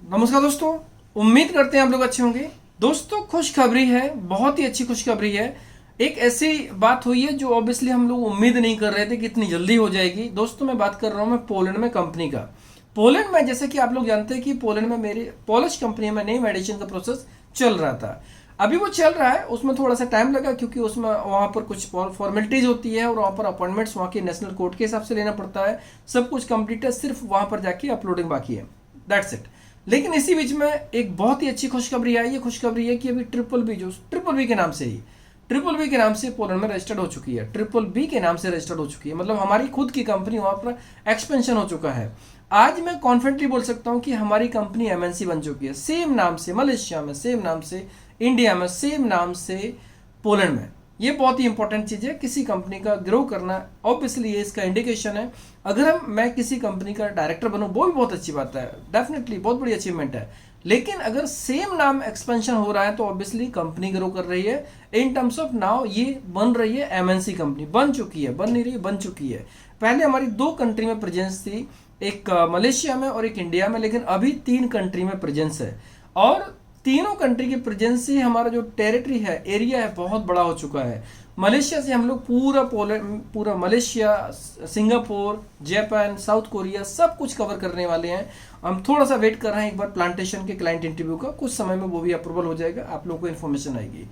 नमस्कार दोस्तों, उम्मीद करते हैं आप लोग अच्छे होंगे। दोस्तों खुशखबरी है, बहुत ही अच्छी खुशखबरी है। एक ऐसी बात हुई है जो ऑब्वियसली हम लोग उम्मीद नहीं कर रहे थे कि इतनी जल्दी हो जाएगी। दोस्तों मैं बात कर रहा हूँ मैं पोलैंड में कंपनी का। पोलैंड में जैसे कि आप लोग जानते हैं कि पोलैंड में मेरी पॉलिश कंपनी में नई मेडिसिन का प्रोसेस चल रहा था। अभी वो चल रहा है, उसमें थोड़ा सा टाइम लगा क्योंकि उसमें वहाँ पर कुछ फॉर्मेलिटीज होती है और वहाँ पर अपॉइंटमेंट्स वहाँ के नेशनल कोर्ट के हिसाब से लेना पड़ता है। सब कुछ कंप्लीट है, सिर्फ वहाँ पर जाके अपलोडिंग बाकी है, दैट्स इट। लेकिन इसी बीच में एक बहुत ही अच्छी खुशखबरी आई। ये खुशखबरी है कि अभी ट्रिपल बी के नाम से ही ट्रिपल बी के नाम से पोलैंड में रजिस्टर्ड हो चुकी है। ट्रिपल बी के नाम से रजिस्टर्ड हो चुकी है, मतलब हमारी खुद की कंपनी वहां पर एक्सपेंशन हो चुका है। आज मैं कॉन्फिडेंटली बोल सकता हूं कि हमारी कंपनी एमएनसी बन चुकी है, सेम नाम से मलेशिया में, सेम नाम से इंडिया में, सेम नाम से पोलैंड में। ये बहुत ही इंपॉर्टेंट चीज है किसी कंपनी का ग्रो करना। ऑब्वियसली ये इसका इंडिकेशन है। अगर मैं किसी कंपनी का डायरेक्टर बनूं वो भी बहुत अच्छी बात है, डेफिनेटली बहुत बड़ी अचीवमेंट है। लेकिन अगर सेम नाम एक्सपेंशन हो रहा है तो ऑब्वियसली कंपनी ग्रो कर रही है। इन टर्म्स ऑफ नाउ ये बन रही है एमएनसी कंपनी, बन चुकी है, बन नहीं रही, बन चुकी है। पहले हमारी 2 कंट्री में प्रेजेंस थी, एक मलेशिया में और एक इंडिया में, लेकिन अभी 3 कंट्री में प्रेजेंस है। और तीनों कंट्री की प्रेजेंस से हमारा जो टेरिटरी है, एरिया है, बहुत बड़ा हो चुका है। मलेशिया से हम लोग पूरा Malaysia, Singapore, Japan, south Korea सब कुछ कवर करने वाले हैं। हम थोड़ा सा वेट कर रहे हैं एक बार प्लांटेशन के क्लाइंट इंटरव्यू का, कुछ समय में वो भी अप्रूवल हो जाएगा, आप लोगों को इन्फॉर्मेशन आएगी।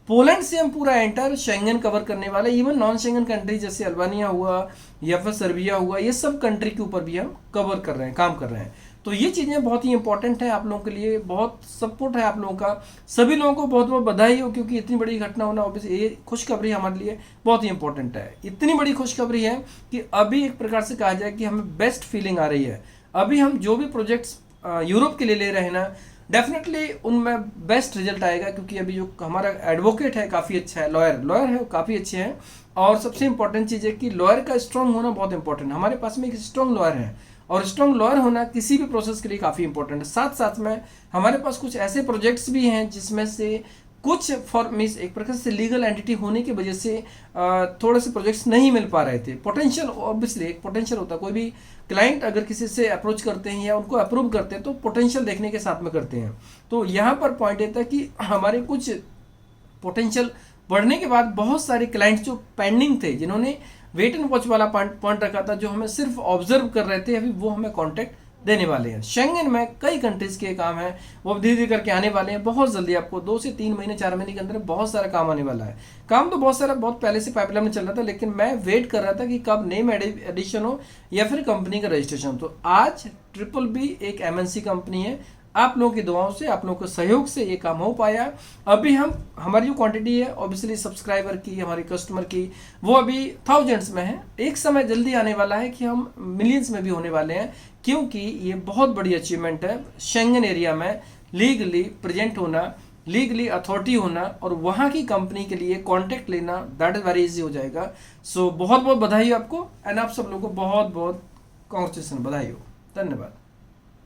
पोलैंड से हम पूरा एंटर शेंगन कवर करने वाले, इवन नॉन शेंगन कंट्री जैसे अल्बानिया हुआ या फिर सर्बिया हुआ, ये सब कंट्री के ऊपर भी हम कवर कर रहे हैं, काम कर रहे हैं। तो ये चीज़ें बहुत ही इंपॉर्टेंट है आप लोगों के लिए, बहुत सपोर्ट है आप लोगों का। सभी लोगों को बहुत बहुत बधाई हो, क्योंकि इतनी बड़ी घटना होना ऑब्वियसली ये खुशखबरी हमारे लिए बहुत ही इंपॉर्टेंट है। इतनी बड़ी खुशखबरी है कि अभी एक प्रकार से कहा जाए कि हमें बेस्ट फीलिंग आ रही है। अभी हम जो भी प्रोजेक्ट्स यूरोप के लिए ले रहे हैं ना, डेफिनेटली उनमें बेस्ट रिजल्ट आएगा, क्योंकि अभी जो हमारा एडवोकेट है काफ़ी अच्छा है, लॉयर है, काफ़ी अच्छे हैं। और सबसे इंपॉर्टेंट चीज़ है कि लॉयर का स्ट्रांग होना बहुत इंपॉर्टेंट है। हमारे पास में एक स्ट्रांग लॉयर है, और स्ट्रांग लॉयर होना किसी भी प्रोसेस के लिए काफ़ी इंपॉर्टेंट है। साथ साथ में हमारे पास कुछ ऐसे प्रोजेक्ट्स भी हैं जिसमें से कुछ फॉर मीन्स एक प्रकार से लीगल एंटिटी होने की वजह से थोड़े से प्रोजेक्ट्स नहीं मिल पा रहे थे। पोटेंशियल, ऑब्वियसली एक पोटेंशियल होता है, कोई भी क्लाइंट अगर किसी से अप्रोच करते हैं या उनको अप्रूव करते हैं तो पोटेंशियल देखने के साथ में करते हैं। तो यहाँ पर पॉइंट ये था कि हमारे कुछ पोटेंशियल बढ़ने के बाद बहुत सारे क्लाइंट्स जो पेंडिंग थे, जिन्होंने वेट एंड वॉच वाला पॉइंट रखा था, जो हमें सिर्फ ऑब्जर्व कर रहे थे, अभी वो हमें कॉन्टैक्ट देने वाले हैं। शेंगन में कई कंट्रीज के काम है, वो धीरे धीरे करके आने वाले हैं बहुत जल्दी। आपको 2 से 3 महीने 4 महीने के अंदर बहुत सारा काम आने वाला है। काम तो बहुत सारा बहुत पहले से पाइपलाइन में चल रहा था, लेकिन मैं वेट कर रहा था कि कब नेम एडिशन हो या फिर कंपनी का रजिस्ट्रेशन हो। तो आज ट्रिपल बी एक एमएनसी कंपनी है। आप लोगों की दुआओं से, आप लोगों के सहयोग से ये काम हो पाया। अभी हमारी जो क्वांटिटी है ऑब्वियसली सब्सक्राइबर की, हमारे कस्टमर की, वो अभी थाउजेंड्स में है। एक समय जल्दी आने वाला है कि हम मिलियंस में भी होने वाले हैं, क्योंकि ये बहुत बड़ी अचीवमेंट है शेंगन एरिया में लीगली प्रेजेंट होना, लीगली अथॉरिटी होना और वहाँ की कंपनी के लिए कॉन्टैक्ट लेना, दैट इज वेरी इजी हो जाएगा। सो बहुत बहुत बधाई हो आपको, एंड आप सब लोगों को बहुत बहुत कॉन्ग्रेचुलेसन, बधाई हो, धन्यवाद।